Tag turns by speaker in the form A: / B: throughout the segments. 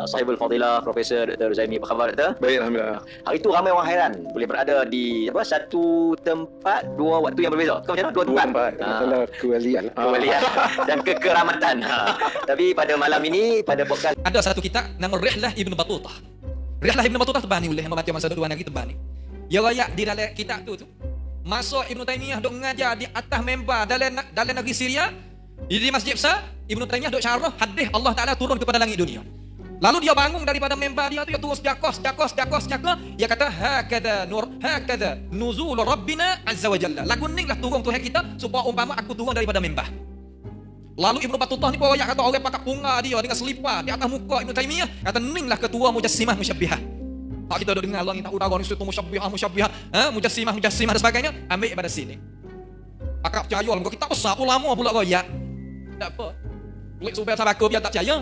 A: Sahibul Fadilah Profesor Dr. Zaimi, apa khabar Dr.?
B: Baik, Alhamdulillah.
A: Hari itu ramai orang hairan boleh berada di satu tempat dua waktu yang berbeza. Kau macam mana? Dua tempat.
B: Masalah kewalian.
A: Kewalian dan kekeramatan. Tapi pada malam ini pada podcast
C: ada satu kitab nama Rihlah Ibn Battutah. Rihlah Ibn Battutah tebani oleh yang membaca masa dua lagi tebani. Dia rayak di dalam kitab tu masa Ibn Taymiyah duk mengajar di atas member dalam negeri Syria, di masjid besar, Ibn Taymiyah duk syarah hadis Allah Taala turun kepada langit dunia. Lalu dia bangun daripada member dia tu, dia terus jakos. Dia kata hakada nuzul Rabbina azza wa jalla. Lagu ni lah turun Tuhan kita supaya umpama aku turun daripada member. Lalu Ibn Battutah ni pun ayat kata orang pakai punga dia dengan selipar di atas muka Ibn Taymiyah, kata ni lah ketua mujassimah musyabbihah. Tak kita dah dengar Allah ni tak udara ni situ musyabbihah, mujassimah dan sebagainya, ambil pada sini. Akak percaya lah, kita besar ulama pula royak. Tak apa. Boleh supaya sahabat biar tak percaya.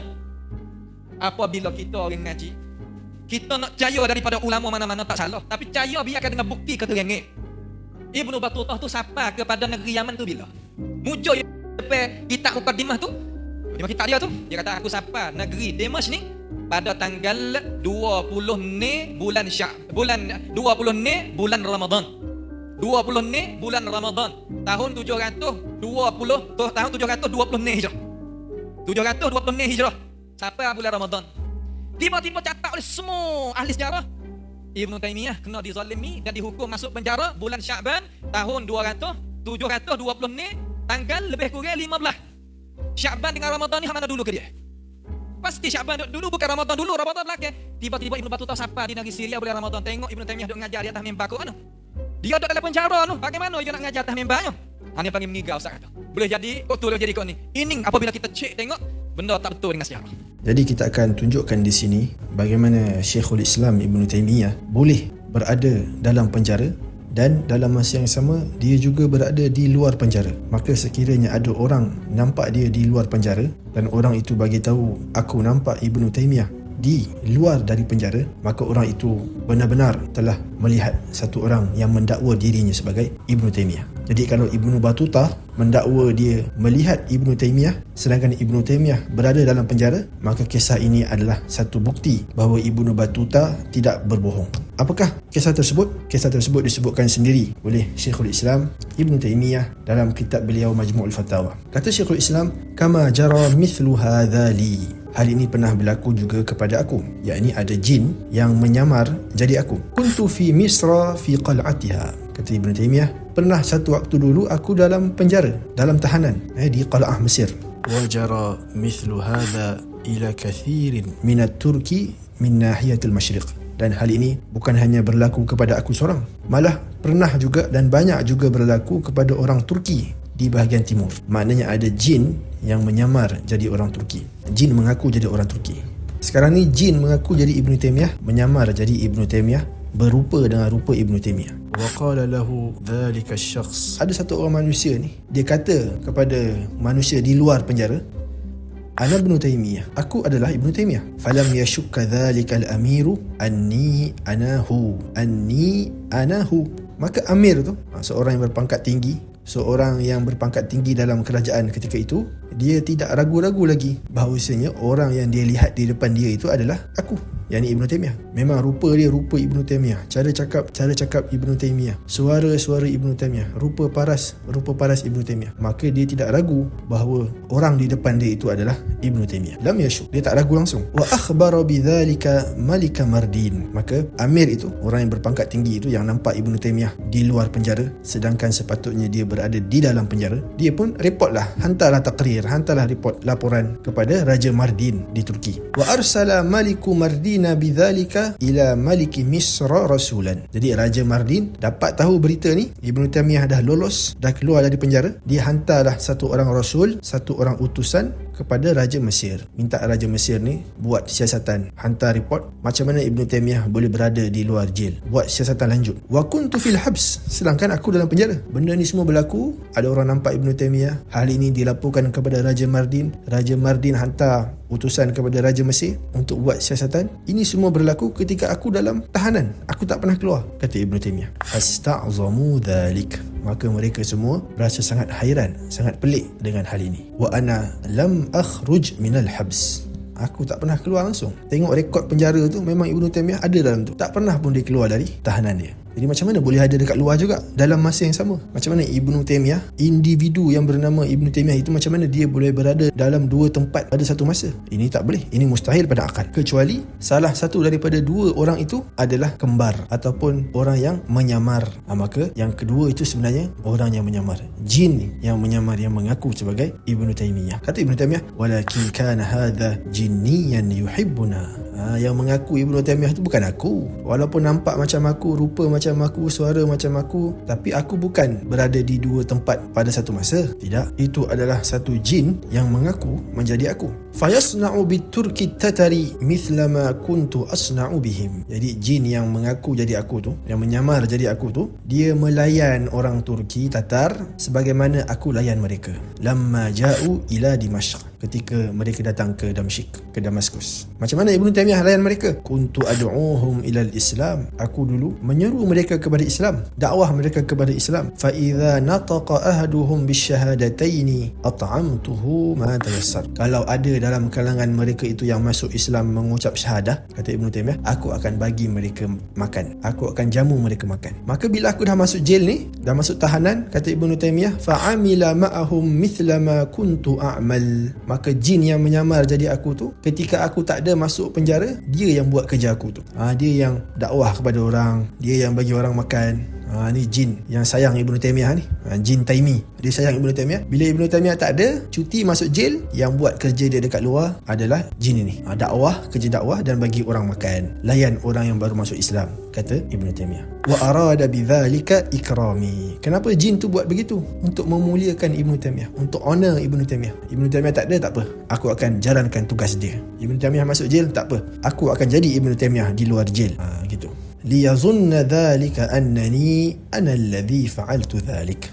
C: Apabila kita orang ngaji, kita nak percaya daripada ulama mana-mana tak salah, tapi percaya biarkan dengan bukti keterangan. Ibn Battutah tu sapa kepada negeri Yaman tu bila? Muncul depan kitab mukadimah tu. Di kitab dia tu, dia kata aku sapa negeri Damas ni pada tanggal 20 ni bulan bulan Ramadan. 20 ni bulan Ramadan tahun 720 ni Hijrah. 720 ni Hijrah. Sampai bulan Ramadan. Tiba-tiba catat oleh semua ahli sejarah, Ibn Taymiyah kena dizalimi dan dihukum masuk penjara bulan Syaban tahun 720 ni tanggal lebih kurang 15. Syaban dengan Ramadan ni mana dulu ke dia? Pasti Syaban dulu, bukan Ramadan dulu, Ramadan belakang. Tiba-tiba Ibn Battutah sampai di negeri Syria bulan Ramadan, tengok Ibn Taymiyah duk ngajar di atas mimbar kau mana? Dia duduk dalam penjara tu. Bagaimana dia nak ngajar atas mimbarnya? Hanya panggil mengigau Ustaz kata. Boleh jadi, betul jadi kau ni. Ini apabila kita cek tengok benda tak betul dengan sejarah.
D: Jadi kita akan tunjukkan di sini bagaimana Syekhul Islam Ibn Taymiyah boleh berada dalam penjara dan dalam masa yang sama dia juga berada di luar penjara. Maka sekiranya ada orang nampak dia di luar penjara dan orang itu bagi tahu aku nampak Ibn Taymiyah di luar dari penjara, maka orang itu benar-benar telah melihat satu orang yang mendakwa dirinya sebagai Ibn Taymiyah. Jadi kalau Ibn Battutah mendakwa dia melihat Ibn Taymiyah sedangkan Ibn Taymiyah berada dalam penjara, maka kisah ini adalah satu bukti bahawa Ibn Battutah tidak berbohong. Apakah kisah tersebut? Kisah tersebut disebutkan sendiri oleh Syekhul Islam Ibn Taymiyah dalam kitab beliau Majmu'ul Fatawa. Kata Syekhul Islam, kama jara mithlu hadha li. Hal ini pernah berlaku juga kepada aku, yakni ada jin yang menyamar jadi aku. Kuntu fi Misra fi qal'atiha. Kata Ibn Taymiyah, pernah satu waktu dulu aku dalam penjara, dalam tahanan di Qal'ah Mesir. Wa jara mithlu hadha ila kathirin min at-Turki min nahiyatil masyriq. Dan hal ini bukan hanya berlaku kepada aku seorang, malah pernah juga dan banyak juga berlaku kepada orang Turki di bahagian timur. Maknanya ada jin yang menyamar jadi orang Turki. Jin mengaku jadi orang Turki. Sekarang ni jin mengaku jadi Ibn Taymiyah, menyamar jadi Ibn Taymiyah, berupa dengan rupa Ibn Taymiyah. Wa qala lahu dhalika asy-syakhs. Ada satu orang manusia ni, dia kata kepada manusia di luar penjara, ana Ibn Taymiyah, aku adalah Ibn Taymiyah. Falam yashukka dhalika al-amiru anni anahu. Maka amir tu, seorang yang berpangkat tinggi dalam kerajaan ketika itu, dia tidak ragu-ragu lagi bahawasanya orang yang dia lihat di depan dia itu adalah aku, yakni Ibn Taymiyah. Memang rupa dia rupa Ibn Taymiyah, cara cakap Ibn Taymiyah, suara Ibn Taymiyah, rupa paras Ibn Taymiyah. Maka dia tidak ragu bahawa orang di depan dia itu adalah Ibn Taymiyah. Lam yashuk, dia tak ragu langsung. Wa akhbara bidzalika Malik Mardin. Maka amir itu, orang yang berpangkat tinggi itu yang nampak Ibn Taymiyah di luar penjara sedangkan sepatutnya dia berada di dalam penjara, dia pun hantarlah report laporan kepada Raja Mardin di Turki. Wa arsala Maliku Mardina bidzalika ila Maliki Misra rasulan. Jadi Raja Mardin dapat tahu berita ni, Ibn Taymiyah dah lolos, dah keluar dari penjara. Dia hantarlah satu orang rasul, satu orang utusan kepada Raja Mesir. Minta Raja Mesir ni buat siasatan, hantar report macam mana Ibn Taymiyah boleh berada di luar jail. Buat siasatan lanjut. Wa kuntu fil habs, sedangkan aku dalam penjara. Benda ni semua berlaku, ada orang nampak Ibn Taymiyah. Hal ini dilaporkan kepada Raja Mardin. Raja Mardin hantar utusan kepada Raja Mesir untuk buat siasatan. Ini semua berlaku ketika aku dalam tahanan. Aku tak pernah keluar, kata Ibn Taymiyah. Fasta'zamu dhalik. Maka mereka semua berasa sangat hairan, sangat pelik dengan hal ini. Wa ana lam akhruj minal habs. Aku tak pernah keluar langsung. Tengok rekod penjara tu, memang Ibnu Taimiyah ada dalam tu. Tak pernah pun dia keluar dari tahanan dia. Jadi macam mana boleh ada dekat luar juga dalam masa yang sama? Macam mana Ibnu Taimiyah, individu yang bernama Ibnu Taimiyah itu, macam mana dia boleh berada dalam dua tempat pada satu masa? Ini tak boleh. Ini mustahil pada akal. Kecuali salah satu daripada dua orang itu adalah kembar ataupun orang yang menyamar. Maka yang kedua itu sebenarnya orang yang menyamar, jin yang menyamar, yang mengaku sebagai Ibnu Taimiyah. Kata Ibnu Taimiyah, walakin kana hadha jinniyan yuhibbuna. Yang mengaku Ibnu Taimiyah itu bukan aku. Walaupun nampak macam aku, rupa macam aku, suara macam aku, tapi aku bukan berada di dua tempat pada satu masa. Tidak, itu adalah satu jin yang mengaku menjadi aku. Fayasna'u biturki tatari mithla ma kuntu asna'u bihim. Jadi jin yang mengaku jadi aku tu, yang menyamar jadi aku tu, dia melayan orang Turki Tatar sebagaimana aku layan mereka. Lamma ja'u ila Dimashq, ketika mereka datang ke Damsyik, ke Damaskus. Macam mana Ibnu Taimiyah layan mereka? Kuntu ad'uhum ila al-Islam. Aku dulu menyeru mereka kepada Islam, dakwah mereka kepada Islam. Fa idza nataqa ahaduhum bisyahadataini at'amtuhu ma tayassar. Kalau ada dalam kalangan mereka itu yang masuk Islam mengucap syahadah, kata Ibnu Taimiyah, aku akan bagi mereka makan, aku akan jamu mereka makan. Maka bila aku dah masuk jail ni, dah masuk tahanan, kata Ibnu Taimiyah, fa'amila ma'ahum mithla ma kuntu a'mal. Maka jin yang menyamar jadi aku tu, ketika aku tak ada masuk penjara, dia yang buat kerja aku tu. Dia yang dakwah kepada orang, dia yang bagi orang makan. Ni jin yang sayang Ibnu Taimiyah ni, jin Taimi. Dia sayang Ibnu Taimiyah. Bila Ibnu Taimiyah tak ada, cuti masuk jail, yang buat kerja dia dekat luar adalah jin ini. Dakwah, kerja dakwah dan bagi orang makan, layan orang yang baru masuk Islam, kata Ibnu Taimiyah. Wa arada bidzalika ikrami. Kenapa jin tu buat begitu? Untuk memuliakan Ibnu Taimiyah, untuk honor Ibnu Taimiyah. Ibnu Taimiyah tak ada, tak apa, aku akan jalankan tugas dia. Ibnu Taimiyah masuk jail, tak apa, aku akan jadi Ibnu Taimiyah di luar jail. Gitu. Liyazunna dhalika annani ana alladhi fa'altu dhalik.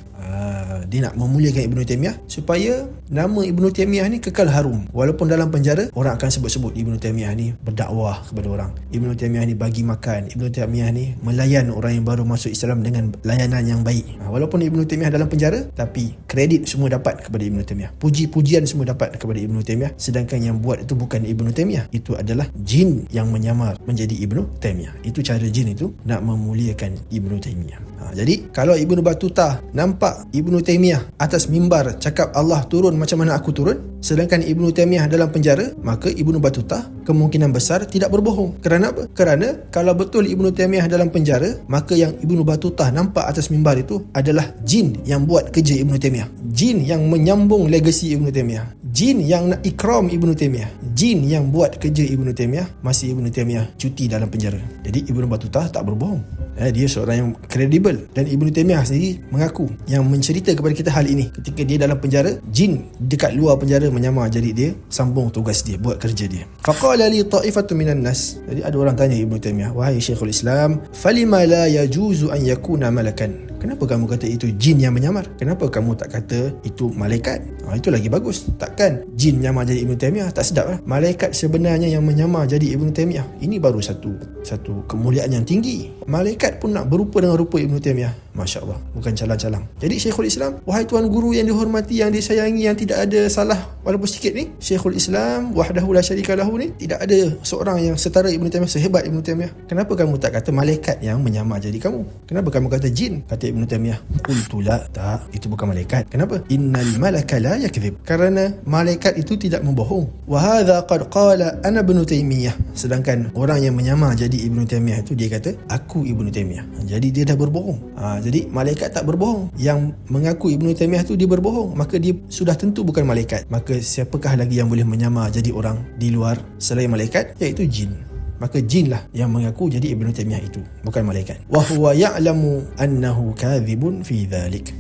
D: Dia nak memuliakan Ibnu Taimiyah supaya nama Ibnu Taimiyah ni kekal harum. Walaupun dalam penjara, orang akan sebut-sebut Ibnu Taimiyah ni berdakwah kepada orang, Ibnu Taimiyah ni bagi makan, Ibnu Taimiyah ni melayan orang yang baru masuk Islam dengan layanan yang baik. Walaupun Ibnu Taimiyah dalam penjara, tapi kredit semua dapat kepada Ibnu Taimiyah, puji-pujian semua dapat kepada Ibnu Taimiyah. Sedangkan yang buat itu bukan Ibnu Taimiyah, itu adalah jin yang menyamar menjadi Ibnu Taimiyah. Itu cara jin itu nak memuliakan Ibnu Taimiyah. Jadi kalau Ibnu Battutah nampak Ibnu Taimiyah atas mimbar cakap Allah turun macam mana aku turun, sedangkan Ibnu Taimiyah dalam penjara, maka Ibnu Battutah kemungkinan besar tidak berbohong. Kerana apa? Kerana kalau betul Ibnu Taimiyah dalam penjara, maka yang Ibnu Battutah nampak atas mimbar itu adalah jin yang buat kerja Ibnu Taimiyah, jin yang menyambung legasi Ibnu Taimiyah, jin yang nak ikram Ibnu Taimiyah, jin yang buat kerja Ibnu Taimiyah masa Ibnu Taimiyah cuti dalam penjara. Jadi Ibnu Battutah tak berbohong. Dia seorang yang kredibel. Dan Ibnu Taimiyah sendiri mengaku, yang mencerita kepada kita hal ini, ketika dia dalam penjara, jin dekat luar penjara menyamar jadi dia, sambung tugas dia, buat kerja dia. Faqala li ta'ifatu minan nas. Jadi ada orang tanya Ibnu Taimiyah, wahai Syekhul Islam, falima la yajuzu an yakuna malakan. Kenapa kamu kata itu jin yang menyamar? Kenapa kamu tak kata itu malaikat? Itu lagi bagus. Takkan jin menyamar jadi Ibnu Taimiyah? Tak sedap lah. Malaikat sebenarnya yang menyamar jadi Ibnu Taimiyah. Ini baru satu kemuliaan yang tinggi. Malaikat pun nak berupa dengan rupa Ibnu Taimiyah. Masya Allah, bukan calang-calang. Jadi Syekhul Islam, wahai tuan guru yang dihormati, yang disayangi, yang tidak ada salah walaupun sikit ni, Syekhul Islam wahdahu la syarika lahu ni, tidak ada seorang yang setara Ibnu Taimiyah, sehebat Ibnu Taimiyah. Kenapa kamu tak kata malaikat yang menyamar jadi kamu? Kenapa kamu kata jin? Kata Ibnu Taimiyah, qultu la, tak, itu bukan malaikat. Kenapa? Innal malaka la yakdzib. Kerana malaikat itu tidak membohong. Wa hadza qad qala ana Ibnu Taimiyah. Sedangkan orang yang menyamar jadi Ibnu Taimiyah itu, dia kata aku Ibnu Taimiyah. Jadi dia dah berbohong. Jadi malaikat tak berbohong. Yang mengaku Ibnu Taimiyah tu dia berbohong, maka dia sudah tentu bukan malaikat. Maka siapakah lagi yang boleh menyamar jadi orang di luar selain malaikat? Iaitu jin. Maka jinlah yang mengaku jadi Ibnu Taimiyah itu, bukan malaikat. Wa huwa ya'lamu annahu kadhibun fi dhalik.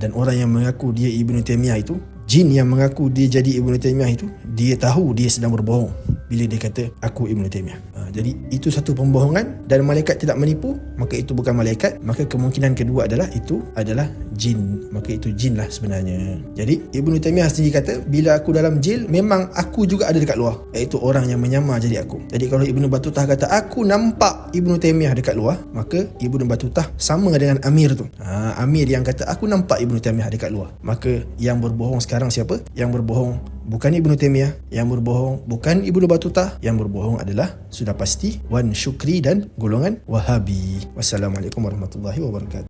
D: Dan orang yang mengaku dia Ibnu Taimiyah itu, jin yang mengaku dia jadi Ibnu Taimiyah itu, dia tahu dia sedang berbohong bila dia kata aku Ibnu Taimiyah. Jadi itu satu pembohongan, dan malaikat tidak menipu, maka itu bukan malaikat. Maka kemungkinan kedua adalah itu adalah jin. Maka itu jinlah sebenarnya. Jadi Ibnu Taimiyah sendiri kata, bila aku dalam jail, memang aku juga ada dekat luar, iaitu orang yang menyamar jadi aku. Jadi kalau Ibnu Battutah kata aku nampak Ibnu Taimiyah dekat luar, maka Ibnu Battutah sama dengan Amir tu. Amir yang kata aku nampak Ibnu Taimiyah dekat luar. Maka yang berbohong sekarang siapa? Yang berbohong bukan Ibnu Taimiyah yang berbohong, bukan Ibnu Battutah. Yang berbohong adalah sudah pasti Wan Syukri dan golongan Wahabi. Wassalamualaikum warahmatullahi wabarakatuh.